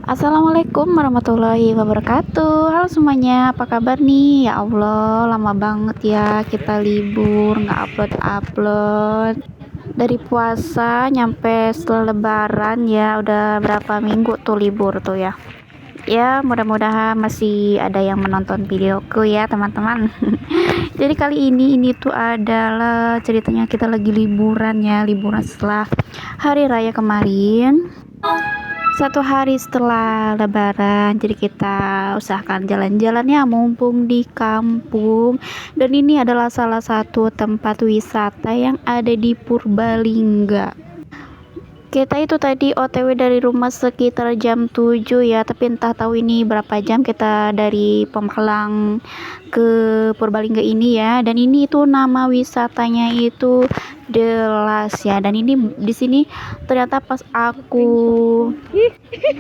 Assalamualaikum warahmatullahi wabarakatuh. Halo semuanya, apa kabar nih? Ya Allah, lama banget ya kita libur, nggak upload-upload. Dari puasa nyampe setelah lebaran ya, udah berapa minggu tuh libur tuh ya. Ya, mudah-mudahan masih ada yang menonton videoku ya, teman-teman. Jadi kali ini tuh adalah ceritanya kita lagi liburan ya, liburan setelah hari raya kemarin. Satu hari setelah lebaran, jadi kita usahakan jalan-jalan ya mumpung di kampung. Dan ini adalah salah satu tempat wisata yang ada di Purbalingga. Kita itu tadi OTW dari rumah sekitar jam 7 ya, tapi entah tahu ini berapa jam kita dari Pemalang ke Purbalingga ini ya. Dan ini itu nama wisatanya itu Delas ya. Dan ini di sini ternyata pas aku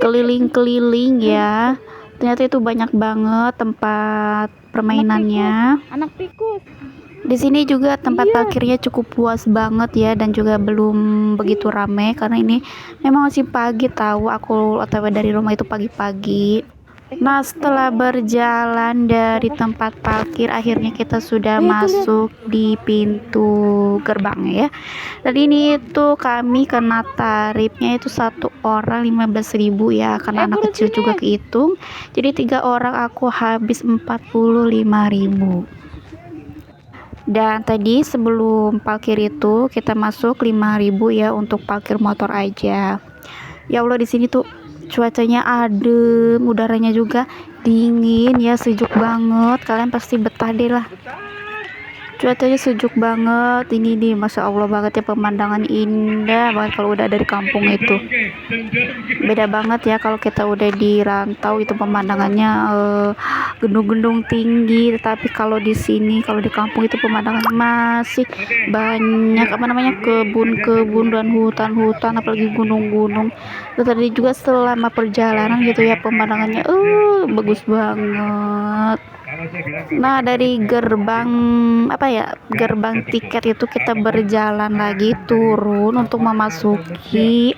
keliling-keliling ya, ternyata itu banyak banget tempat permainannya. Anak tikus. Di sini juga tempat parkirnya cukup puas banget ya, dan juga belum begitu ramai karena ini memang masih pagi, tahu aku OTW dari rumah itu pagi-pagi. Nah, setelah berjalan dari tempat parkir, akhirnya kita sudah masuk di pintu gerbang ya. Dan ini itu kami kena tarifnya itu satu orang 15.000 ya, karena anak kecil juga kehitung. Jadi 3 orang aku habis 45.000. Dan tadi sebelum parkir itu kita masuk 5.000 ya untuk parkir motor aja. Ya Allah, di sini tuh cuacanya adem, udaranya juga dingin ya, sejuk banget. Kalian pasti betah deh lah. Cuacanya sejuk banget ini nih, masya Allah banget ya, pemandangan indah banget kalau udah dari kampung itu. Beda banget ya kalau kita udah di rantau, itu pemandangannya gedung-gedung tinggi, tetapi kalau di sini, kalau di kampung itu pemandangannya masih banyak kebun-kebun dan hutan-hutan, apalagi gunung-gunung. Terus tadi juga selama perjalanan gitu ya, pemandangannya bagus banget. Nah, dari gerbang tiket itu kita berjalan lagi turun untuk memasuki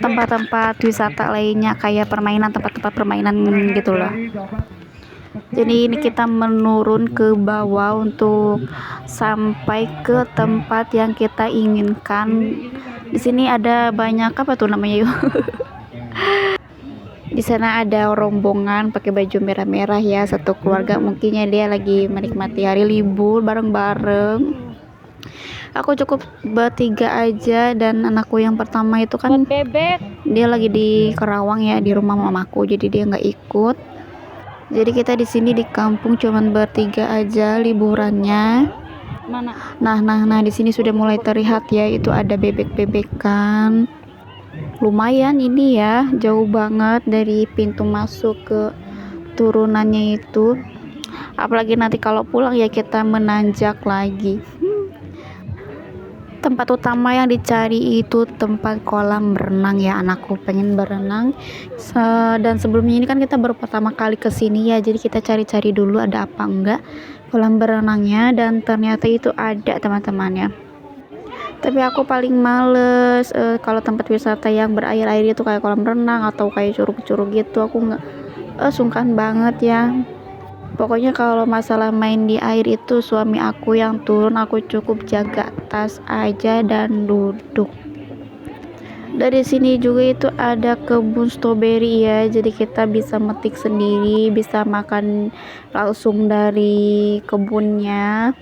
tempat-tempat wisata lainnya kayak tempat-tempat permainan gitu loh. Jadi ini kita menurun ke bawah untuk sampai ke tempat yang kita inginkan. Di sini ada banyak apa tuh namanya yuk. Di sana ada rombongan pakai baju merah-merah ya, satu keluarga, mungkinnya dia lagi menikmati hari libur bareng-bareng. Aku cukup bertiga aja, dan anakku yang pertama itu kan dia lagi di Kerawang ya, di rumah mamaku, jadi dia nggak ikut. Jadi kita di sini di kampung cuman bertiga aja liburannya. Nah, di sini sudah mulai terlihat ya, itu ada bebek-bebekan. Lumayan ini ya, jauh banget dari pintu masuk ke turunannya itu. Apalagi nanti kalau pulang ya kita menanjak lagi. Tempat utama yang dicari itu tempat kolam berenang ya, anakku pengen berenang. Dan sebelumnya ini kan kita baru pertama kali kesini ya, jadi kita cari-cari dulu ada apa enggak kolam berenangnya, dan ternyata itu ada teman-temannya. Tapi aku paling males kalau tempat wisata yang berair-air itu kayak kolam renang atau kayak curug-curug gitu, aku nggak sungkan banget ya. Pokoknya kalau masalah main di air itu suami aku yang turun, aku cukup jaga tas aja dan duduk. Dari sini juga itu ada kebun stroberi ya, jadi kita bisa metik sendiri, bisa makan langsung dari kebunnya.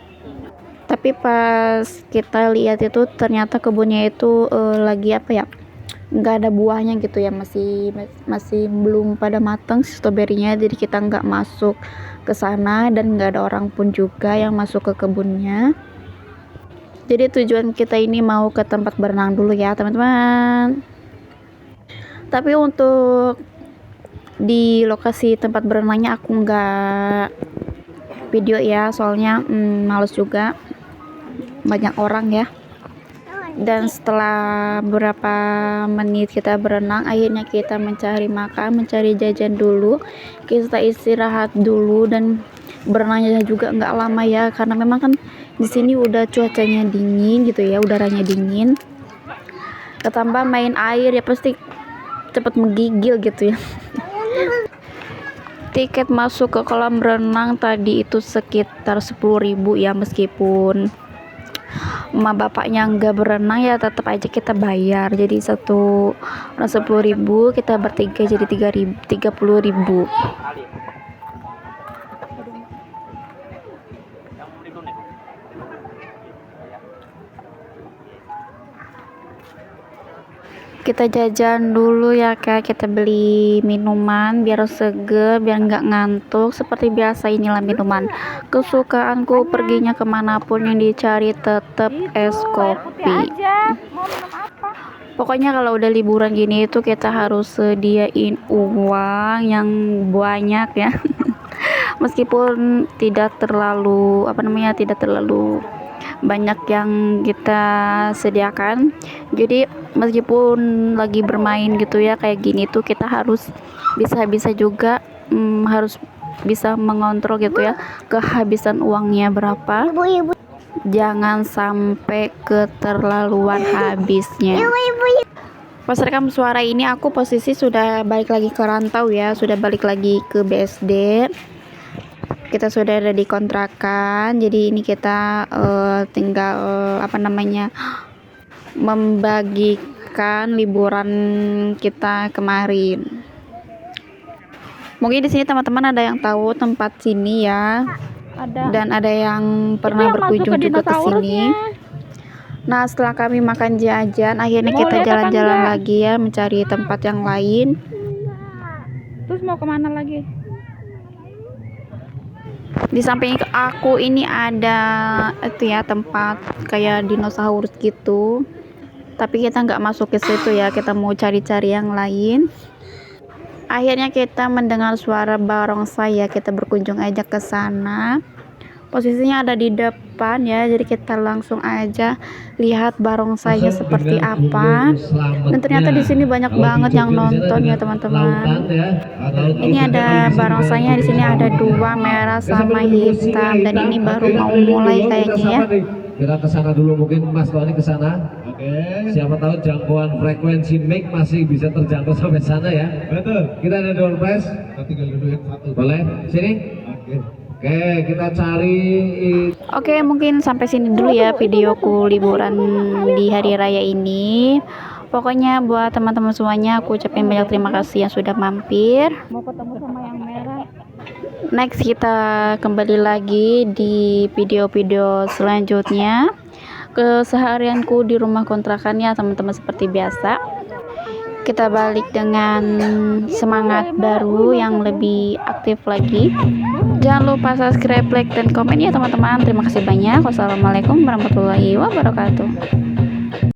Tapi pas kita lihat itu ternyata kebunnya itu lagi nggak ada buahnya gitu ya, masih belum pada matang stroberinya, jadi kita nggak masuk ke sana dan nggak ada orang pun juga yang masuk ke kebunnya. Jadi tujuan kita ini mau ke tempat berenang dulu ya teman-teman. Tapi untuk di lokasi tempat berenangnya aku nggak video ya, soalnya males juga, banyak orang ya. Dan setelah beberapa menit kita berenang, akhirnya kita mencari makan, mencari jajan dulu, kita istirahat dulu. Dan berenangnya juga nggak lama ya, karena memang kan di sini udah cuacanya dingin gitu ya, udaranya dingin, ketambah main air ya pasti cepet menggigil gitu ya. Tiket masuk ke kolam renang tadi itu sekitar 10.000 ya, meskipun emak bapaknya nggak berenang ya tetap aja kita bayar. Jadi satu orang 10.000, kita bertiga jadi 30.000. Kita jajan dulu ya kak, kita beli minuman biar seger, biar nggak ngantuk. Seperti biasa inilah minuman kesukaanku, perginya kemanapun yang dicari tetap es kopi. Pokoknya kalau udah liburan gini itu kita harus sediain uang yang banyak ya. Meskipun tidak terlalu tidak terlalu banyak yang kita sediakan. Jadi meskipun lagi bermain gitu ya kayak gini tuh kita harus bisa juga harus bisa mengontrol gitu ya kehabisan uangnya berapa. Jangan sampai keterlaluan habisnya. Pas rekam suara ini aku posisi sudah balik lagi ke rantau ya, sudah balik lagi ke BSD. Kita sudah ada di kontrakan, jadi ini kita tinggal membagikan liburan kita kemarin. Mungkin di sini teman-teman ada yang tahu tempat sini ya, dan ada yang pernah berkunjung juga ke sini. Nah setelah kami makan jajan, akhirnya kita jalan-jalan lagi ya, mencari tempat yang lain. Terus mau kemana lagi? Di samping aku ini ada itu ya tempat kayak dinosaurus gitu, tapi kita nggak masuk ke situ ya, kita mau cari-cari yang lain. Akhirnya kita mendengar suara barongsai ya, kita berkunjung aja ke sana. Posisinya ada di depan ya, jadi kita langsung aja lihat barongsainya seperti apa. Dan ternyata di sini banyak banget yang nonton ya teman-teman. Ini ada barongsainya, di sini ada 2, merah sama hitam, dan ini baru mau mulai kayaknya ya. Kita ke sana dulu, mungkin Mas Tony ke sana. Siapa tahu jangkauan frekuensi mic masih bisa terjangkau sampai sana ya. Betul. Kita ada door prize. Kita tinggal dulu yang satu. Boleh? Sini. Oke, kita cari. Oke, mungkin sampai sini dulu ya videoku liburan di hari raya ini. Pokoknya buat teman-teman semuanya aku ucapin banyak terima kasih yang sudah mampir. Mau ketemu sama yang merah. Next kita kembali lagi di video-video selanjutnya. Keseharianku di rumah kontrakan ya teman-teman, seperti biasa. Kita balik dengan semangat baru yang lebih aktif lagi. Jangan lupa subscribe, like, dan komen ya teman-teman. Terima kasih banyak. Wassalamualaikum warahmatullahi wabarakatuh.